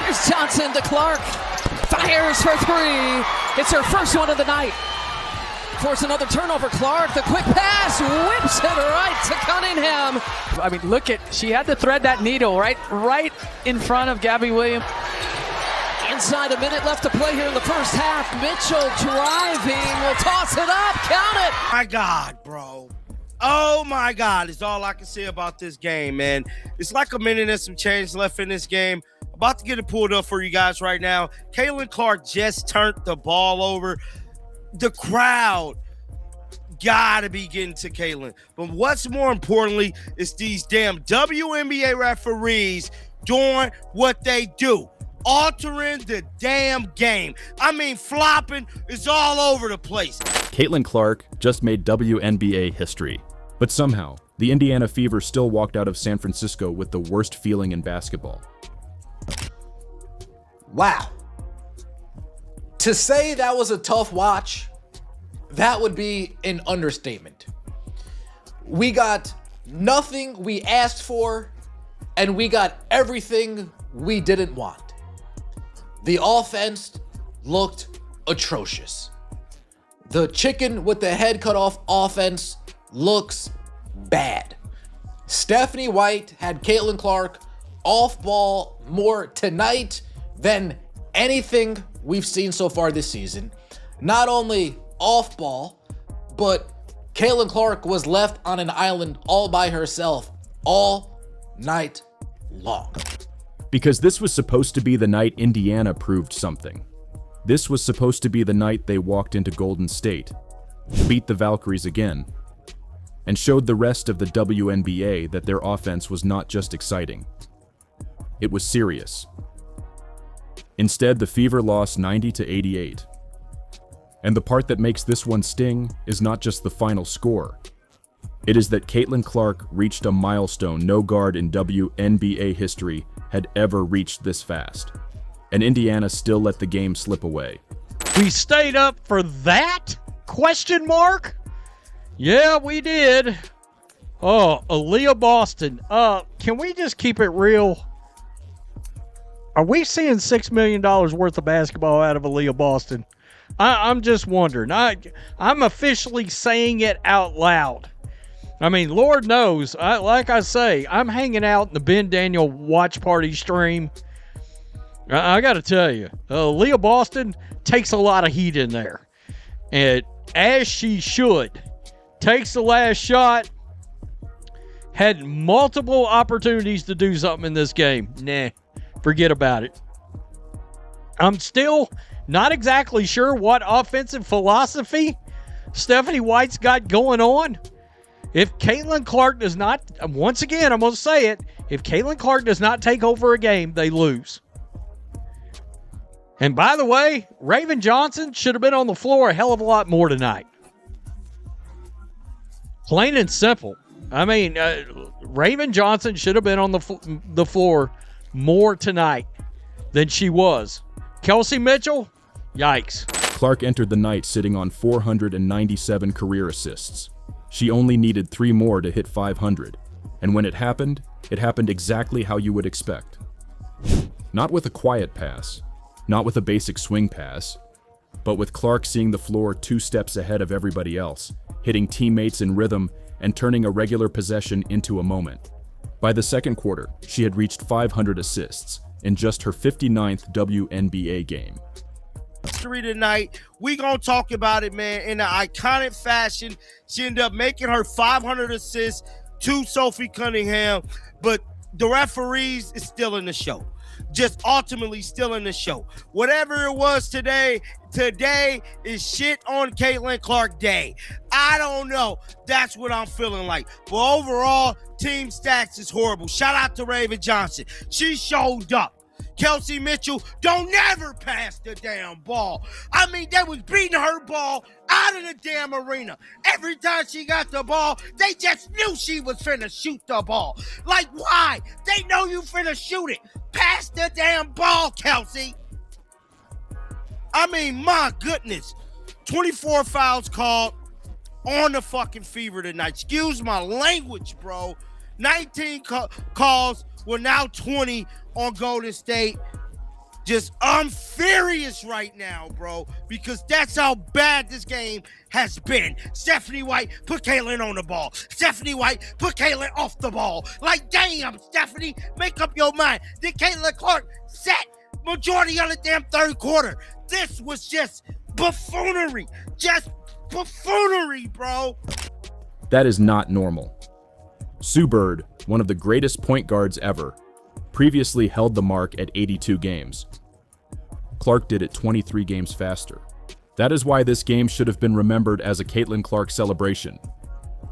Here's Johnson to Clark. Fires for three. It's her first one of the night. Force another turnover. Clark, the quick pass, whips it right to Cunningham. I mean, look at, she had to thread that needle right in front of Gabby Williams. Inside a minute left to play here in the first half. Mitchell driving, will toss it up, count it. My God, bro. Oh my God, is all I can say about this game, man. It's like a minute and some change left in this game. About to get it pulled up for you guys right now. Caitlin Clark just turned the ball over. The crowd gotta be getting to Caitlin. But what's more importantly is these damn WNBA referees doing what they do. Altering the damn game. I mean, flopping is all over the place. Caitlin Clark just made WNBA history. But somehow, the Indiana Fever still walked out of San Francisco with the worst feeling in basketball. Wow. To say that was a tough watch, that would be an understatement. We got nothing we asked for, and we got everything we didn't want. The offense looked atrocious. The chicken with the head cut off offense looks bad. Stephanie White had Caitlin Clark off ball more tonight than anything we've seen so far this season. Not only off ball, but Caitlin Clark was left on an island all by herself all night long. Because this was supposed to be the night Indiana proved something. This was supposed to be the night they walked into Golden State, beat the Valkyries again, and showed the rest of the WNBA that their offense was not just exciting. It was serious. Instead, the Fever lost 90-88. And the part that makes this one sting is not just the final score. It is that Caitlin Clark reached a milestone no guard in WNBA history had ever reached this fast. And Indiana still let the game slip away. We stayed up for that? Question mark? Yeah, we did. Oh, Aaliyah Boston. Can we just keep it real? Are we seeing $6 million worth of basketball out of Aaliyah Boston? I'm just wondering. I'm officially saying it out loud. I mean, Lord knows, like I say, I'm hanging out in the Ben Daniel watch party stream. I got to tell you, Aaliyah Boston takes a lot of heat in there. And as she should. Takes the last shot. Had multiple opportunities to do something in this game. Nah, forget about it. I'm still not exactly sure what offensive philosophy Stephanie White's got going on. If Caitlin Clark does not, once again, I'm going to say it, if Caitlin Clark does not take over a game, they lose. And by the way, Raven Johnson should have been on the floor a hell of a lot more tonight. Plain and simple. I mean, Raven Johnson should have been on the floor more tonight than she was. Kelsey Mitchell, yikes. Clark entered the night sitting on 497 career assists. She only needed 3 more to hit 500. And when it happened exactly how you would expect. Not with a quiet pass, not with a basic swing pass, but with Clark seeing the floor 2 steps ahead of everybody else, hitting teammates in rhythm and turning a regular possession into a moment. By the second quarter, she had reached 500 assists in just her 59th WNBA game. History tonight. We gonna talk about it, man, in an iconic fashion. She ended up making her 500 assists to Sophie Cunningham, but the referees is still in the show. Just ultimately still in the show. Whatever it was today is shit on Caitlin Clark Day. I don't know. That's what I'm feeling like. But overall, team stats is horrible. Shout out to Raven Johnson. She showed up. Kelsey Mitchell, don't never pass the damn ball. I mean, they was beating her ball out of the damn arena. Every time she got the ball, they just knew she was finna shoot the ball. Like, why? They know you finna shoot it. Pass the damn ball, Kelsey. I mean, my goodness. 24 fouls called on the fucking Fever tonight. Excuse my language, bro. 19 calls, well, now 20 on Golden State. I'm furious right now, bro, because that's how bad this game has been. Stephanie White put Caitlin on the ball. Stephanie White put Caitlin off the ball. Like, damn, Stephanie, make up your mind. Did Caitlin Clark set majority of the damn third quarter? This was just buffoonery. Just buffoonery, bro. That is not normal. Sue Bird, one of the greatest point guards ever, previously held the mark at 82 games. Clark did it 23 games faster. That is why this game should have been remembered as a Caitlin Clark celebration.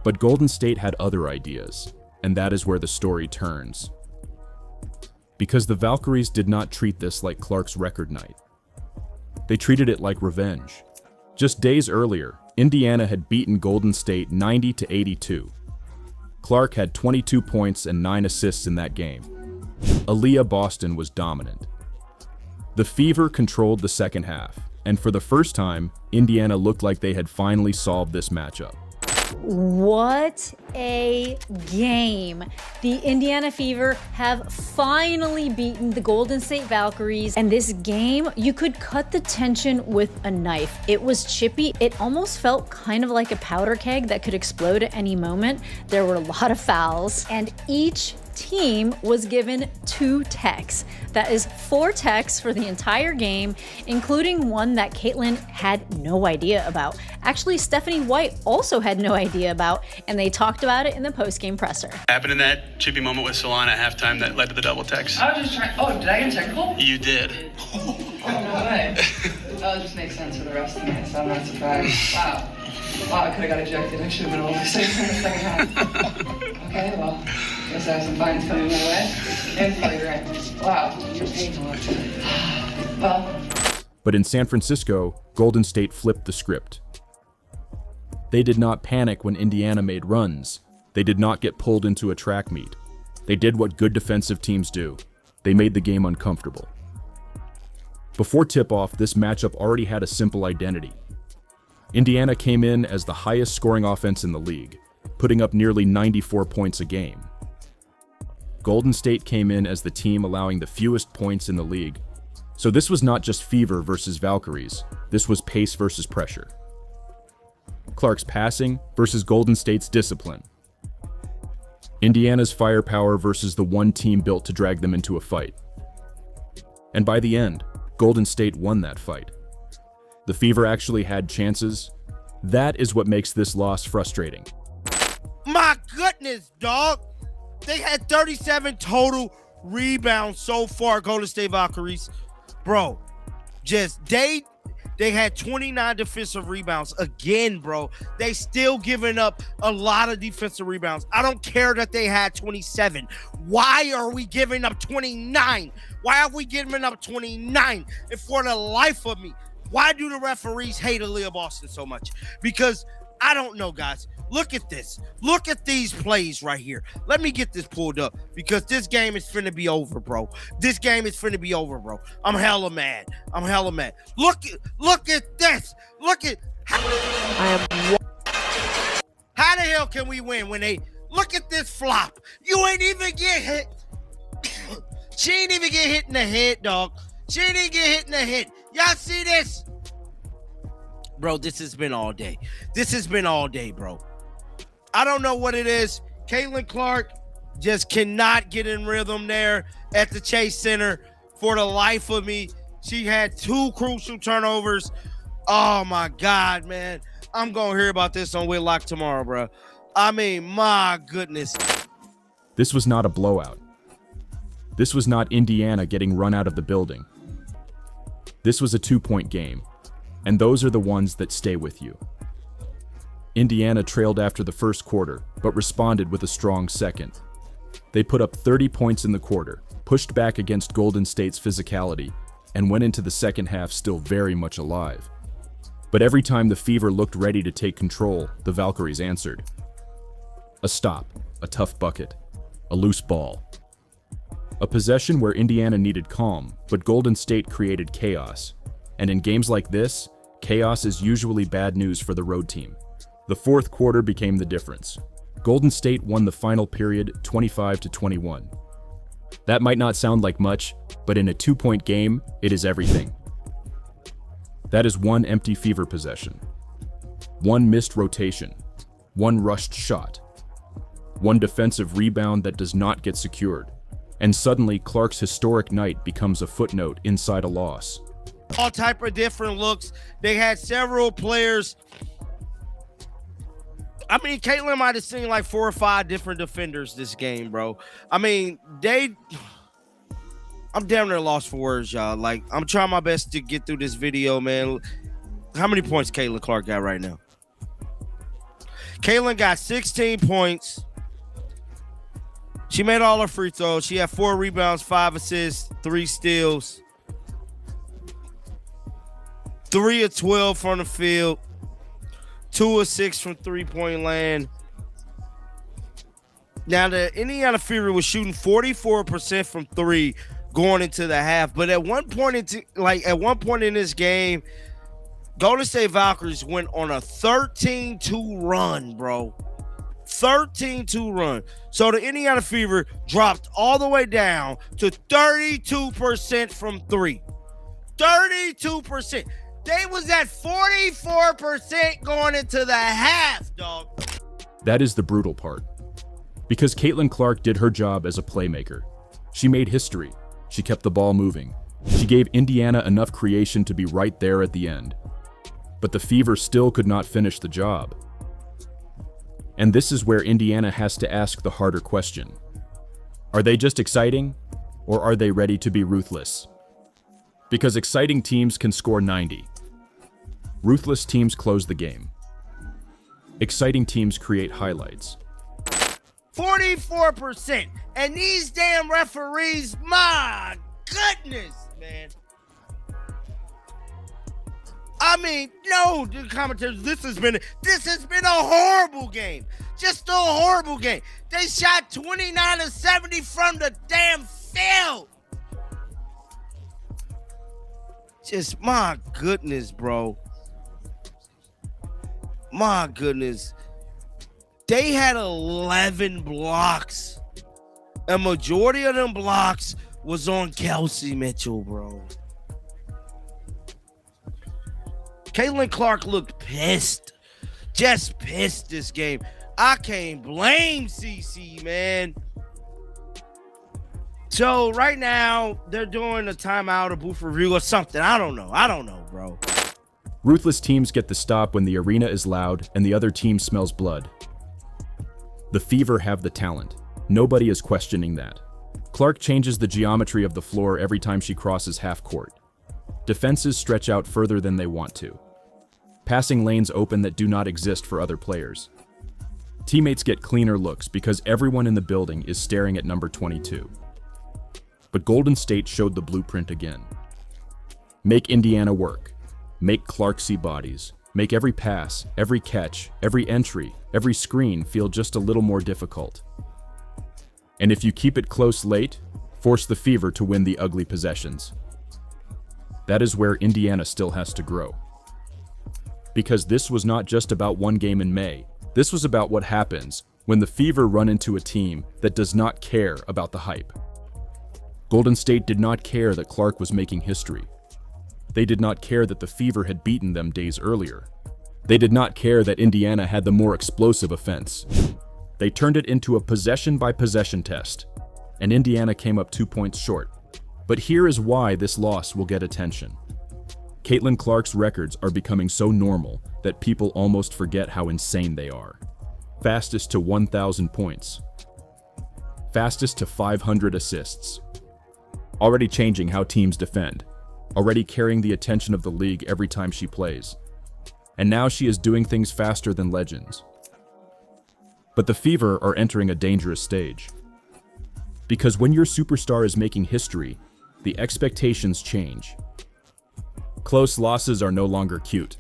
But Golden State had other ideas, and that is where the story turns. Because the Valkyries did not treat this like Clark's record night. They treated it like revenge. Just days earlier, Indiana had beaten Golden State 90-82. Clark had 22 points and 9 assists in that game. Aaliyah Boston was dominant. The Fever controlled the second half, and for the first time, Indiana looked like they had finally solved this matchup. What a game. The Indiana Fever have finally beaten the Golden State Valkyries, and this game, you could cut the tension with a knife. It was chippy. It almost felt kind of like a powder keg that could explode at any moment. There were a lot of fouls, and each team was given 2 techs. That is 4 techs for the entire game, including one that Caitlin had no idea about. Actually, Stephanie White also had no idea about, and they talked about it in the post-game presser. Happened in that chippy moment with Solana at halftime that led to the double text. I was just trying. Oh, did I get a technical? You did. Oh, no way. That just makes sense for the rest of the night, so I'm not surprised. Wow. Wow, I could have got ejected. I should have been a little safer in the second half. Okay, well, guess I have some fines coming my way. And probably right. Wow, you're paying a lot. Well. But in San Francisco, Golden State flipped the script. They did not panic when Indiana made runs. They did not get pulled into a track meet. They did what good defensive teams do. They made the game uncomfortable. Before tip-off, this matchup already had a simple identity. Indiana came in as the highest scoring offense in the league, putting up nearly 94 points a game. Golden State came in as the team allowing the fewest points in the league. So this was not just Fever versus Valkyries, this was pace versus pressure. Clark's passing versus Golden State's discipline. Indiana's firepower versus the one team built to drag them into a fight. And by the end, Golden State won that fight. The Fever actually had chances. That is what makes this loss frustrating. My goodness, dog. They had 37 total rebounds so far, Golden State Valkyries. Bro, just they had 29 defensive rebounds again, bro. They still giving up a lot of defensive rebounds. I don't care that they had 27. Why are we giving up 29? Why are we giving up 29? And for the life of me, why do the referees hate Aaliyah Boston so much? Because I don't know, guys. Look at this. Look at these plays right here. Let me get this pulled up because this game is finna be over, bro. This game is finna be over, bro. I'm hella mad. I'm hella mad. Look at this. Look at how the hell can we win when they look at this flop? You ain't even get hit. She ain't even get hit in the head, dog. She ain't even get hit in the head. Y'all see this? Bro, this has been all day. This has been all day, bro. I don't know what it is. Caitlin Clark just cannot get in rhythm there at the Chase Center for the life of me. She had 2 crucial turnovers. Oh, my God, man. I'm going to hear about this on Whitlock tomorrow, bro. I mean, my goodness. This was not a blowout. This was not Indiana getting run out of the building. This was a 2-point game, and those are the ones that stay with you. Indiana trailed after the first quarter, but responded with a strong second. They put up 30 points in the quarter, pushed back against Golden State's physicality, and went into the second half still very much alive. But every time the Fever looked ready to take control, the Valkyries answered. A stop, a tough bucket, a loose ball. A possession where Indiana needed calm, but Golden State created chaos. And in games like this, chaos is usually bad news for the road team. The fourth quarter became the difference. Golden State won the final period 25-21. That might not sound like much, but in a 2-point game, it is everything. That is one empty Fever possession, one missed rotation, one rushed shot, one defensive rebound that does not get secured, and suddenly Clark's historic night becomes a footnote inside a loss. All type of different looks. They had several players. I mean, Caitlin might have seen like 4 or 5 different defenders this game, bro. I mean, I'm damn near lost for words, y'all. Like, I'm trying my best to get through this video, man. How many points Caitlin Clark got right now? Caitlin got 16 points. She made all her free throws. She had 4 rebounds, 5 assists, 3 steals. 3 of 12 from the field. 2 of 6 from three-point land. Now, the Indiana Fever was shooting 44% from 3 going into the half, but at one point in this game, Golden State Valkyries went on a 13-2 run, bro. 13-2 run. So the Indiana Fever dropped all the way down to 32% from 3. 32%. They was at 44% going into the half, dog. That is the brutal part. Because Caitlin Clark did her job as a playmaker. She made history. She kept the ball moving. She gave Indiana enough creation to be right there at the end. But the Fever still could not finish the job. And this is where Indiana has to ask the harder question. Are they just exciting, or are they ready to be ruthless? Because exciting teams can score 90. Ruthless teams close the game. Exciting teams create highlights. 44%. And these damn referees, my goodness, man. I mean, no, the commentators, this has been a horrible game. Just a horrible game. They shot 29 of 70 from the damn field. Just, my goodness, bro. My goodness. They had 11 blocks. A majority of them blocks was on Kelsey Mitchell, bro. Caitlin Clark looked pissed. Just pissed this game. I can't blame CC, man. So right now, they're doing a timeout, a booth review or something. I don't know, bro. Ruthless teams get the stop when the arena is loud and the other team smells blood. The Fever have the talent. Nobody is questioning that. Clark changes the geometry of the floor every time she crosses half court. Defenses stretch out further than they want to. Passing lanes open that do not exist for other players. Teammates get cleaner looks because everyone in the building is staring at number 22. But Golden State showed the blueprint again. Make Indiana work. Make Clark see bodies. Make every pass, every catch, every entry, every screen feel just a little more difficult. And if you keep it close late, force the Fever to win the ugly possessions. That is where Indiana still has to grow. Because this was not just about one game in May. This was about what happens when the Fever run into a team that does not care about the hype. Golden State did not care that Clark was making history. They did not care that the Fever had beaten them days earlier. They did not care that Indiana had the more explosive offense. They turned it into a possession-by-possession test, and Indiana came up 2 points short. But here is why this loss will get attention. Caitlin Clark's records are becoming so normal that people almost forget how insane they are. Fastest to 1,000 points. Fastest to 500 assists. Already changing how teams defend. Already carrying the attention of the league every time she plays. And now she is doing things faster than legends. But the Fever are entering a dangerous stage. Because when your superstar is making history, the expectations change. Close losses are no longer cute.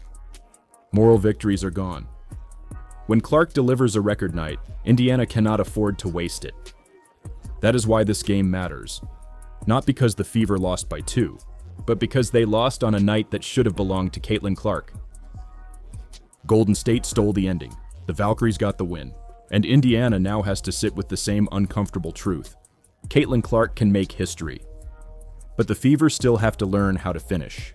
Moral victories are gone. When Clark delivers a record night, Indiana cannot afford to waste it. That is why this game matters. Not because the Fever lost by 2, but because they lost on a night that should have belonged to Caitlin Clark. Golden State stole the ending, the Valkyries got the win, and Indiana now has to sit with the same uncomfortable truth. Caitlin Clark can make history. But the Fever still have to learn how to finish.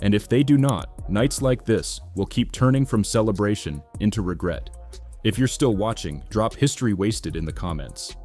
And if they do not, nights like this will keep turning from celebration into regret. If you're still watching, drop History Wasted in the comments.